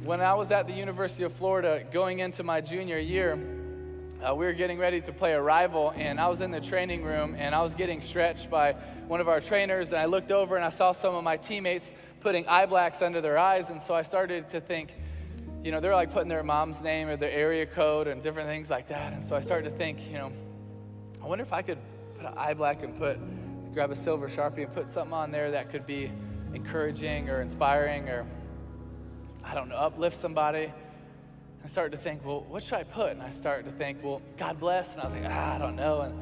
When I was at the University of Florida going into my junior year, we were getting ready to play a rival, and I was in the training room, and I was getting stretched by one of our trainers, and I looked over and I saw some of my teammates putting eye blacks under their eyes, and so I started to think, you know, they're like putting their mom's name or their area code and different things like that, and so I started to think, you know, I wonder if I could put an eye black and grab a silver Sharpie and put something on there that could be encouraging or inspiring or, I don't know, uplift somebody. I started to think, well, what should I put? And I started to think, well, God bless. And I was like, I don't know. And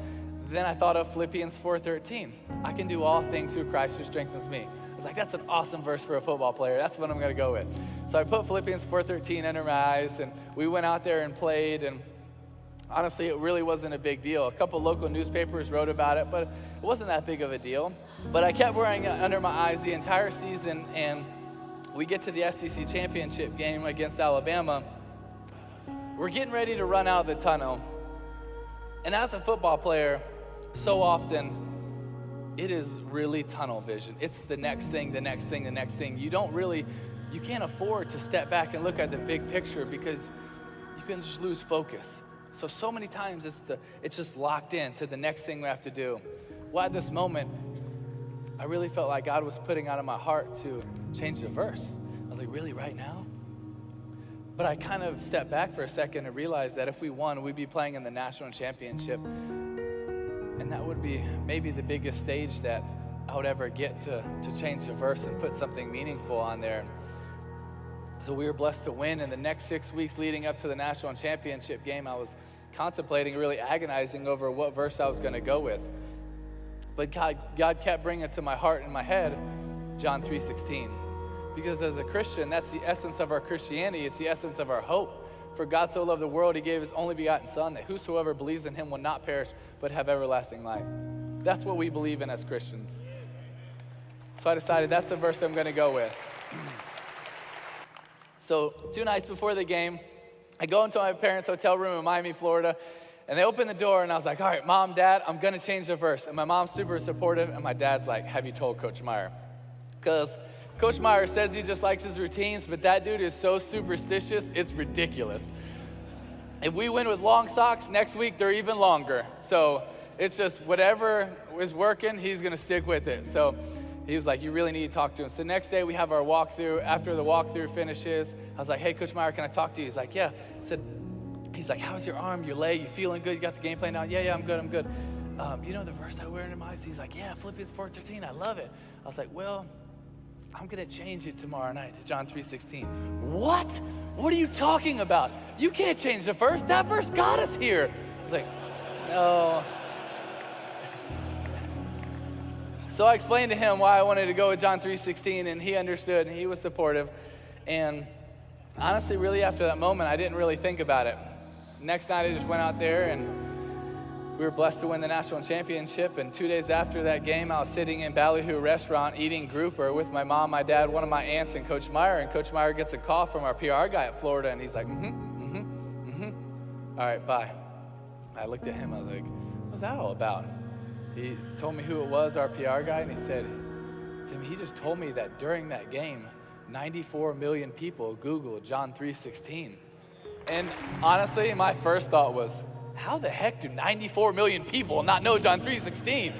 then I thought of Philippians 4:13. I can do all things through Christ who strengthens me. I was like, that's an awesome verse for a football player. That's what I'm going to go with. So I put Philippians 4:13 under my eyes, and we went out there and played. And honestly, it really wasn't a big deal. A couple local newspapers wrote about it, but it wasn't that big of a deal. But I kept wearing it under my eyes the entire season, and we get to the SEC championship game against Alabama. We're getting ready to run out of the tunnel. And as a football player, so often it is really tunnel vision. It's the next thing, the next thing, the next thing. You can't afford to step back and look at the big picture because you can just lose focus. So many times it's just locked in to the next thing we have to do. Well, at this moment, I really felt like God was putting out of my heart to change the verse. I was like, really, right now? But I kind of stepped back for a second and realized that if we won, we'd be playing in the national championship. And that would be maybe the biggest stage that I would ever get to change the verse and put something meaningful on there. So we were blessed to win. And the next 6 weeks leading up to the national championship game, I was contemplating, really agonizing over what verse I was going to go with. But God kept bringing it to my heart and my head, John 3:16. Because as a Christian, that's the essence of our Christianity. It's the essence of our hope. For God so loved the world, he gave his only begotten Son, that whosoever believes in him will not perish, but have everlasting life. That's what we believe in as Christians. So I decided that's the verse I'm going to go with. So 2 nights before the game, I go into my parents' hotel room in Miami, Florida, and they open the door, and I was like, all right, Mom, Dad, I'm going to change the verse. And my mom's super supportive, and my dad's like, have you told Coach Meyer? Because Coach Meyer says he just likes his routines, but that dude is so superstitious, it's ridiculous. If we win with long socks, next week they're even longer. So it's just whatever is working, he's going to stick with it. So he was like, you really need to talk to him. So next day we have our walkthrough. After the walkthrough finishes, I was like, hey, Coach Meyer, can I talk to you? He's like, yeah. He's like, how's your arm, your leg? You feeling good? You got the game plan down? Yeah, I'm good. You know the verse I wear in my eyes? He's like, yeah, Philippians 4:13, I love it. I was like, well, I'm going to change it tomorrow night to John 3:16. What? What are you talking about? You can't change the verse. That verse got us here. I was like, no. So I explained to him why I wanted to go with John 3:16, and he understood, and he was supportive. And honestly, really after that moment, I didn't really think about it. Next night, I just went out there, and we were blessed to win the national championship. And 2 days after that game, I was sitting in Ballyhoo restaurant eating grouper with my mom, my dad, one of my aunts, and Coach Meyer. And Coach Meyer gets a call from our PR guy at Florida, and he's like, all right, bye. I looked at him, I was like, what's that all about? He told me who it was, our PR guy, and he said, Tim, he just told me that during that game, 94 million people Googled John 3:16. And honestly, my first thought was, how the heck do 94 million people not know John 3:16?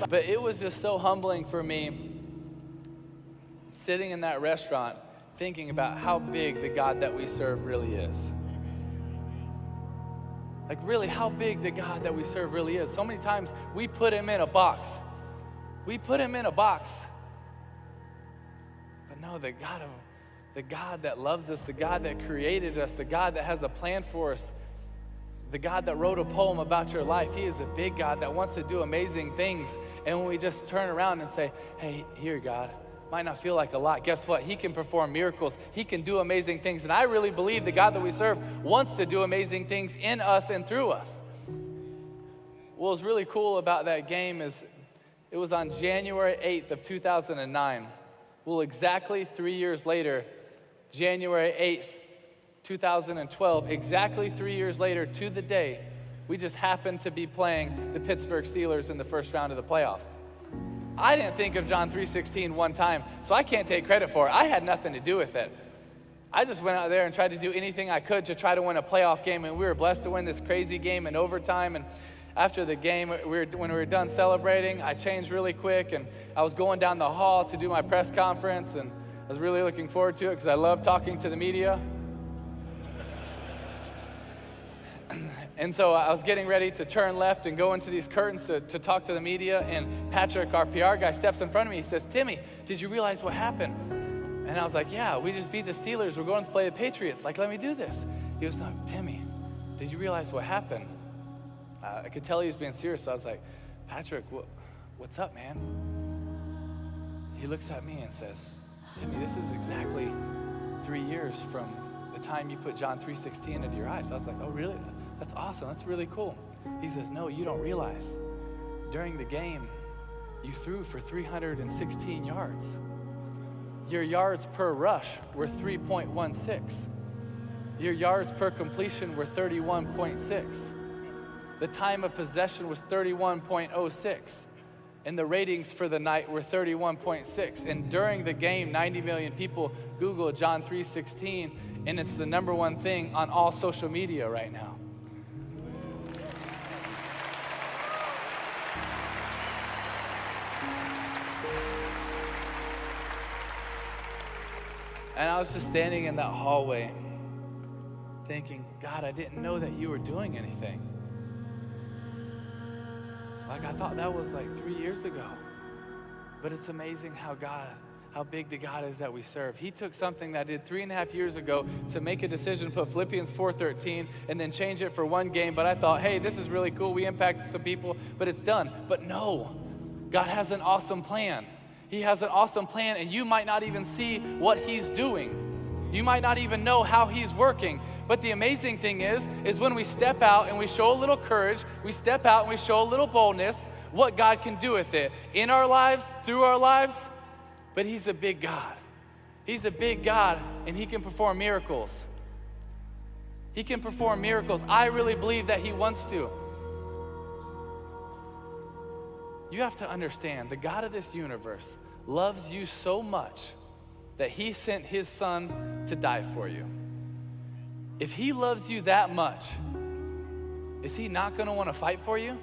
But it was just so humbling for me sitting in that restaurant thinking about how big the God that we serve really is. Like really how big the God that we serve really is. So many times we put him in a box. But no, the God that loves us, the God that created us, the God that has a plan for us, the God that wrote a poem about your life, he is a big God that wants to do amazing things. And when we just turn around and say, hey, here, God, might not feel like a lot. Guess what? He can perform miracles. He can do amazing things. And I really believe the God that we serve wants to do amazing things in us and through us. What was really cool about that game is it was on January 8th of 2009. Well, exactly 3 years later, January 8th, 2012, exactly 3 years later to the day, we just happened to be playing the Pittsburgh Steelers in the first round of the playoffs. I didn't think of John 3:16 one time, so I can't take credit for it. I had nothing to do with it. I just went out there and tried to do anything I could to try to win a playoff game, and we were blessed to win this crazy game in overtime. And after the game, when we were done celebrating, I changed really quick, and I was going down the hall to do my press conference, and I was really looking forward to it because I love talking to the media. And so I was getting ready to turn left and go into these curtains to talk to the media, and Patrick, our PR guy, steps in front of me. He says, "Timmy, did you realize what happened?" And I was like, "Yeah, we just beat the Steelers. We're going to play the Patriots. Like, let me do this." He was like, "Timmy, did you realize what happened?" I could tell he was being serious, so I was like, "Patrick, what's up, man?" He looks at me and says, "Timmy, this is exactly 3 years from the time you put John 3:16 into your eyes." I was like, "Oh, really? That's awesome. That's really cool." He says, "No, you don't realize. During the game, you threw for 316 yards. Your yards per rush were 3.16. Your yards per completion were 31.6. The time of possession was 31.06. And the ratings for the night were 31.6. And during the game, 90 million people Googled John 3:16, and it's the number one thing on all social media right now." And I was just standing in that hallway thinking, "God, I didn't know that you were doing anything. Like, I thought that was like 3 years ago." But it's amazing how big the God is that we serve. He took something that I did 3.5 years ago to make a decision, put Philippians 4:13, and then change it for one game. But I thought, hey, this is really cool. We impacted some people, but it's done. But no, God has an awesome plan. He has an awesome plan, and you might not even see what he's doing. You might not even know how he's working. But the amazing thing is when we step out and we show a little courage, we step out and we show a little boldness, what God can do with it in our lives, through our lives. But he's a big God. He's a big God, and he can perform miracles. He can perform miracles. I really believe that he wants to. You have to understand, the God of this universe loves you so much that he sent his son to die for you. If he loves you that much, is he not going to want to fight for you?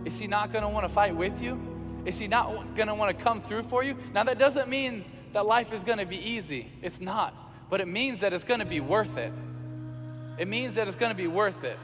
Is he not going to want to fight with you? Is he not going to want to come through for you? Now, that doesn't mean that life is going to be easy. It's not. But it means that it's going to be worth it. It means that it's going to be worth it.